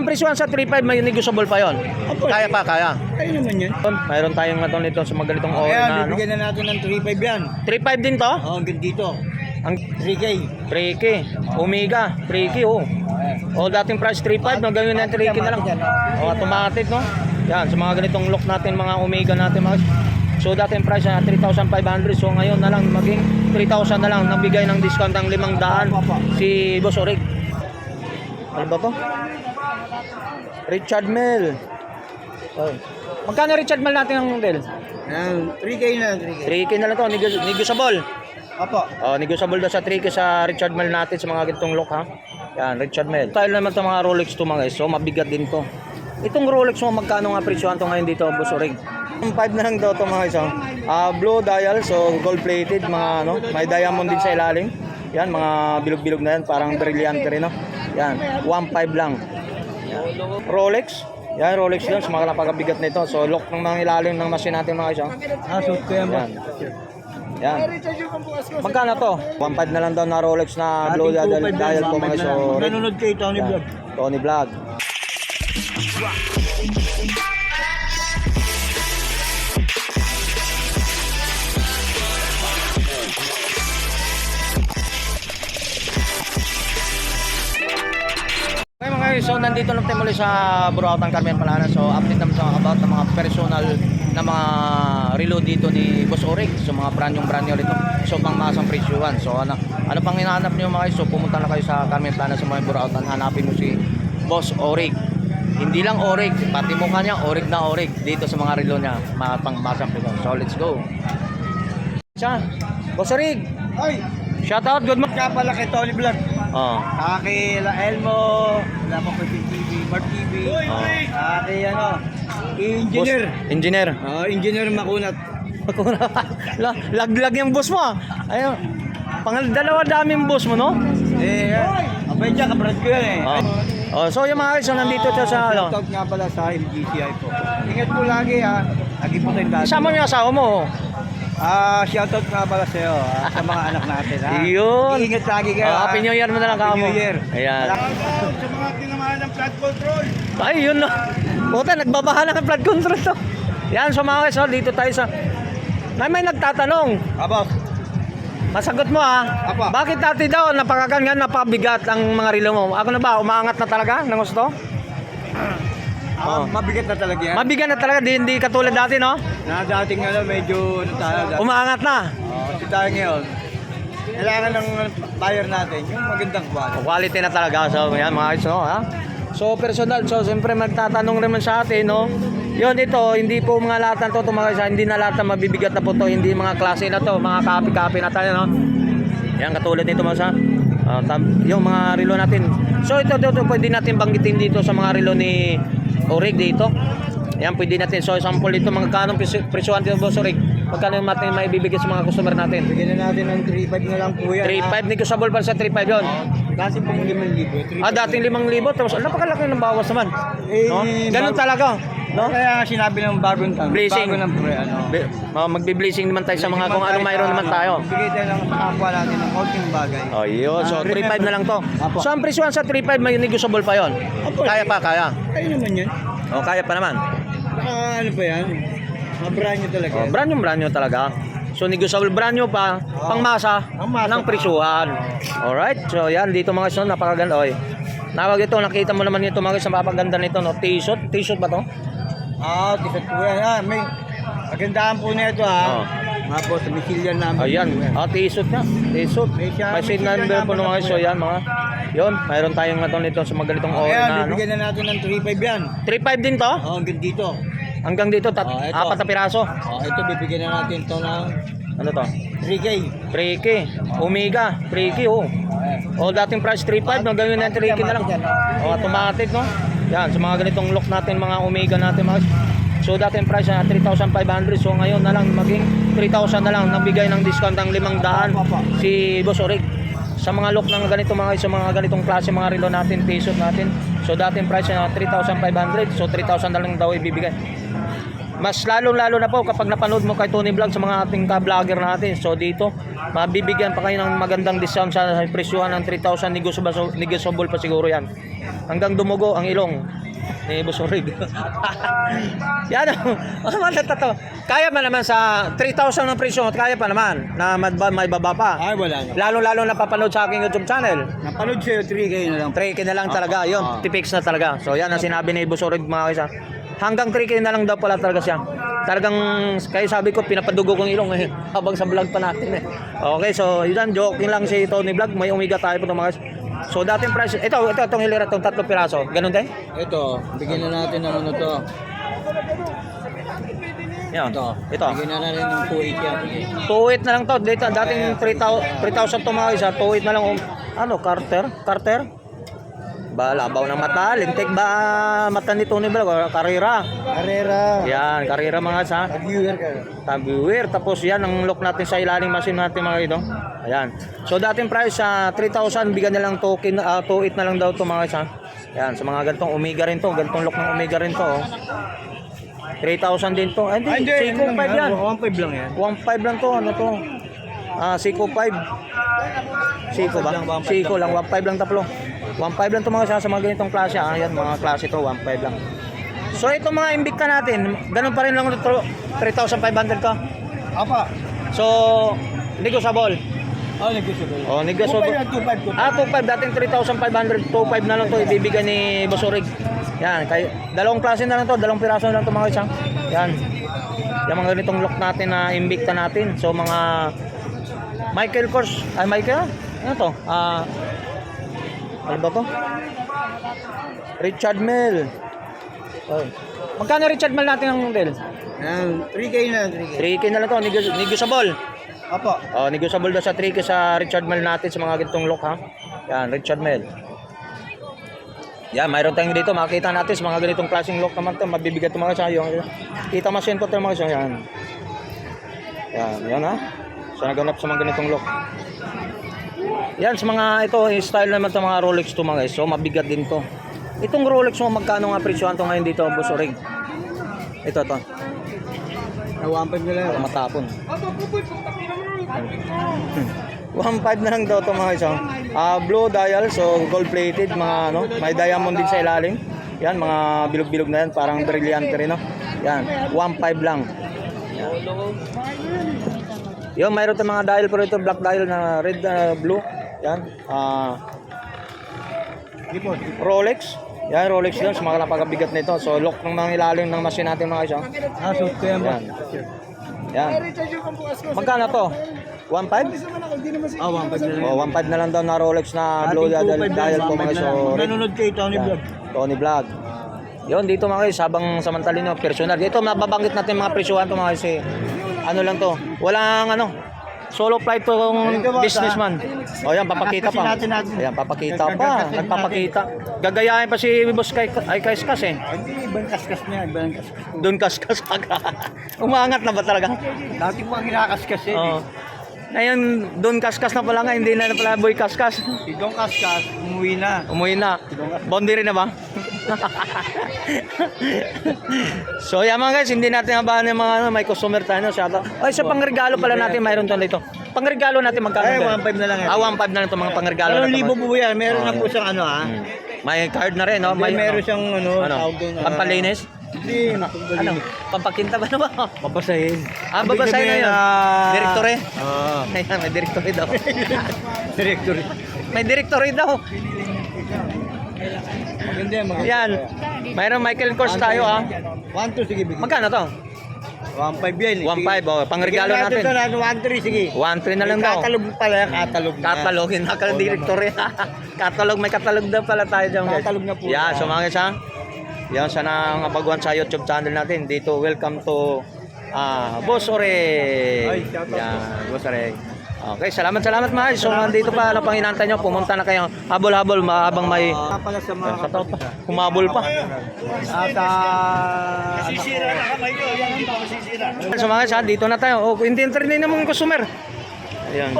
Ang presyon sa 3.5 may negotiable pa yon. Kaya pa, kaya. Kaya naman yan. Mayroon tayong naton nito sa magalitong ori Ayan, na ano. bibigyan na natin ng 3.5 yan. 3.5 din to? Oo, hanggang dito. Ang 3K. 3K, Omega, 3K oh. O dating price 3.5, no, gawin na 3K na lang. O automatic no. Yan, sa mga ganitong look natin, mga Omega natin mga. So dating price na 3,500, so ngayon na lang maging 3,000 na lang, nabigay ng discount ng 500 si Boss Orig. Ano ba to? Richard Mille. Oh. Magkano Richard Mille natin ang Del? 3K na, 3K. 3K na lang to, negotiable. Opo. Oh, negotiable daw sa 3K sa Richard Mille natin sa mga ganitong look ha. Yan, Richard Mille. Style naman to mga Rolex to mga guys. So mabigat din to. Itong Rolex mo magkano nga presyohan to ngayon dito, Boss Orig? 5 na lang daw to mga guys. Blue dial, so gold plated, mga ano, may diamond din sa ilalim. Yan, mga bilog-bilog na yan, parang brilyante rin no. Yan, 1.5 lang. Yan. Rolex. Yan, Rolex yun, sa mga napakabigat nito. So lock ng mga ilalim ng machine natin mga guys. Suit ko yan ba? Yan. Magkano to? 1.5 na lang daw na Rolex na blue dial po mga guys. So, nanonood kay Tony Vlog. Tony Vlog. Okay mga guys, so nandito lang tayo muli sa Burautan Carmen Palana. So update naman sa about ng mga personal na mga reload dito ni Boss Orig. So mga brand new rito. So pangmasang presyuhan. So ano pang hinahanap niyo mga guys? So pumunta na kayo sa Carmen Palana sa mga Burautan. Hanapin mo si Boss Orig. Hindi lang Orig, pati mukha niya Orig na Orig dito sa mga reload niya. Mga pangmasang presyuhan. So let's go. Siya, Boss Orig. Ay, Shout out, good morning. ka pala kay Tony Vlog. Oh. Kay La Elmo, wala pa ko TV, Mark TV. Kay ano, engineer. Engineer. Engineer Makunat. Laglag yung boss mo ah. Ayun. Dalawa daming boss mo no? Abay dyan, kabrad ko yan eh. So yung mga guys, so nandito siya sa ano. Shoutout nga pala sa MGCI po. Ingat po lagi ha. Lagi po tayong dati. Kasama mo yung asawa mo. Shoutout nga pala sa'yo sa mga anak natin ha. Yun. Ingat lagi kayo. Happy New Year mo na lang Happy kamo. New Year. Ayan. Sa mga tinamahan ng flood control. Ay, yun na. Puta, nagbabaha na ng flood control to. Yan, so mga guys, so, dito tayo sa... May nagtatanong. Aba. Masagot mo ah. Apa. Bakit dati daw napakaganyan, napabigat ang mga relo mo? Ako na ba, umaangat na talaga ng gusto? Mabigat na talaga yan. Mabigat na talaga, hindi katulad dati no? Na dating medyo ano tayo. Umaangat na. Kasi tayo ngayon. Kailangan ng buyer natin yung magandang quality. Quality na talaga. So, yan mga guys, no, ha? So, personal. So, siyempre magtatanong naman sa atin, no? Yun, ito, hindi po mga lahat na to, mga guys, hindi na lahat na mabibigat na po to, hindi mga klase na to, mga copy na tayo, no? Yan, katulad nito mga sa, yung mga relo natin. So, ito, pwede natin banggitin dito sa mga relo ni Orig dito. Yan, pwede natin. So, sample dito, mga kanong presyohan dito, Boss Orig. Magkano natin may bibigay sa mga customer natin? Bigyan na natin ng 3.5 na lang po yan. 3.5, negotiable pa sa 3.5 yun. Kasi pong 5,000. Dating 5,000, tapos napakalaki ng bawas naman. No? Ganun talaga. No? Kaya sinabi ng bagong tanong. Blessing. Bago ng pre, ano. Magbi-blessing naman tayo sa mga kung anong mayroon naman tayo. Bigay tayo ng makakuha natin ng konting bagay. Oh, yun. So, 3.5 na lang to. Apo. So, ang presyohan sa 3.5 may negotiable pa yon. Kaya pa, kaya. Kaya naman yan. O, kaya pa naman. Ano pa yan? Mga brand new talaga. Oh, brand new talaga. So, negotiable brand new pa, pangmasa ng presyuhan. Alright. So, yan. Dito mga son, napakaganda. Oy. Nawag ito, nakita mo naman ito mga sa napakaganda nito. No? T-shirt ba to? T-shirt po yan. May kagandahan po na ito ha. Mga po, sa Michelin namin. Ayan. T-shirt na. T-shirt. May seat number po mga so yan mga. Yun. Mayroon tayong naton nito sa magalitong ori na. Ayan, bibigyan na natin ng 3.5 yan. 3.5 din to? Hanggang dito. Hanggang dito, Ito. 4 na piraso. Ito, bibigyan na natin ito ng Ano to? 3K. 3K. Omega. 3K oh. O dating price 3.5, no? Gawin na 3K na lang. O automatic no? Yan, sa mga ganitong look natin, mga Omega natin mga. So dating price na 3,500. So ngayon na lang maging 3,000 na lang. Nabigay ng discount ng 500 si Boss Orig. Sa mga look ng ganito mga, sa mga ganitong klase mga relo natin, t-shirt natin. So dating price na 3,500. So 3,000 na lang daw ibibigay. Mas lalo na po kapag napanood mo kay Tony Vlog sa mga ating ka-vlogger natin. So dito, mabibigyan pa kayo ng magandang discount sa presyuhan ng 3,000, negotiable pa siguro yan. Hanggang dumugo ang ilong ni Boss Orig. Yan o. Kaya pa naman sa 3,000 ng presyo, kaya pa naman na may baba pa. Ay, wala na. Lalo na napapanood sa aking YouTube channel. Napanood sa'yo, 3K na lang. 3K na lang talaga, yun, tipix na talaga. So yan ang sinabi ni Boss Orig mga kaysa. Hanggang 3K na lang daw pala talaga siya. Talagang, kaya sabi ko, pinapadugo kong ilong habang sa vlog pa natin Okay, so yun, joking lang si Tony Vlog. May umiga tayo po mga kaysa. So dating price, itong hilera, itong 3 piraso. Ganun din? Ito, bigyan na natin ng ano to. Yan. Ito. Bigyan na natin ng 2.8 yan. 2.8 na lang to. Dating 3,000 to mga isa. 2.8 na lang. Carter? Labaw ng mata. Lintik ba mata ni Tony Vlog? Karera. Yan, karera mga sa. Taguwer. Tapos yan ang look natin sa ilalim machine natin mga ito. Ayan. So dating price sa 3,000, bigyan na lang 2.8 na lang daw to mga isa. Yan, sa mga gantong Omega rin to. Gantong look ng Omega rin to. 3,000 din to. Ay, hindi. Seiko 5 yan. 1.5 lang yan. 1.5 lang to. Ano to? Seiko 5. Seiko ba? Seiko lang. 1.5 lang taplo. 1.5 lang to mga sa mga ganitong klase. Ayan, mga klase to. 1.5 lang. So ito mga Invicta natin. Ganun pa rin lang ito. 3,500 ka. Apa? So, negotiable. Negotiable. Negotiable. 2.5. 2.5. Dating 3,500. 2.5 na lang to. Ibibigay ni Boss Orig. Yan. Dalawang klase na lang to. Dalawang piraso na lang to mga isang. Yan. Yung mga ganitong look natin na Invicta natin. So mga Michael Kors. Michael? Ano to? Ano ba to? Richard Mille. Magkano Richard Mille natin ang model? 3K na. 3K na lang to. Negotiable. Apo. Negotiable daw sa 3K sa Richard Mille natin sa mga ganitong look ha. Yan, Richard Mille. Yan, mayroon tayong dito. Makikita natin sa mga ganitong klaseng look naman to. Mabibigat mga sayo. Kita mas yun po mga sayo. Yan. Yan ha. So naganap sa mga ganitong look. Yan, sa mga ito, style naman itong mga Rolex to mga guys. So mabigat din to. Itong Rolex mo, magkano nga presyohan to ngayon dito, Boss Orig? Ito. 1.5 na lang. Matapon. 1.5 na lang daw ito mga isang. Blue dial, so gold plated, mga ano, may diamond din sa ilalim. Yan, mga bilog-bilog na yan, parang brillante rin, no? Yan, 1.5 lang. Yan. Yung mayroon tayong mga dial pero ito black dial na red, blue. Yan. Rolex. Yan, Rolex lang sa mga napakabigat nito. So lock ng mga ilalim ng machine natin mga isang. Suit ko yan. Yan. Magkano to? 1.5? 1.5 na lang. 1.5 na lang daw na Rolex na blue dial po mga so. Nanonood kay Tony Vlog. Tony Vlog. Yun, dito mga guys, habang samantalin nyo, personal. Dito, mababanggit natin mga presyohan to mga guys. Ano lang to, walang ano, solo flight to yung businessman. Yan, papakita pa. Ayan, papakita pa. Nagpapakita. Gagayahin pa si Boss Kaskas eh. Hindi, ibang kaskas niya. Doon kaskas aga. Umangat na ba talaga? Dati ko ang kinakaskas eh. Ngayon, doon kaskas na pala nga, hindi na pala boy kaskas. Si Don Kaskas, umuwi na. Bondi rin na ba? So yan mga guys, hindi natin abahan yung mga may customer tayo, no? Ay, sa pangregalo pala natin, mayroon to dito. Pangregalo natin magkano? 1.5 na lang yan. 1.5 na lang itong mga pangregalo na libo po yan. Meron na po siyang ano May card na rin, no? Meron siyang pampalinis? Hindi, pampakinta ba na ba? Babasahin. Babasahin na yun. Direktore? Oo. May direktore daw. Directory. May direktore daw. Maganda yan mga. Yan. Mayroong Michael Kors tayo 1.2 sige bigyan. Magkano to? 1.5 yan. 1.5 pangregalo natin. 1.3 sige. 1.3 na lang daw. Katalog pala, katalog. Katalogin na ka direktore. Katalog, may katalog daw pala tayo diyan. Katalog na po. Yeah, so mga guys yan, sana ang abaguhan sa YouTube channel natin. Dito, welcome to Boss Orig. Yan, Boss Orig. Okay, salamat mga guys. So nandito pa, ano pang inantay nyo, pumunta na kayo. Habol-habol, habang may Pala sa mga kataw pa, humabol pa. at masisira na kamay ko. Yan ang masisira. So mga guys, dito na tayo. Hindi naman yung customer. Ayan.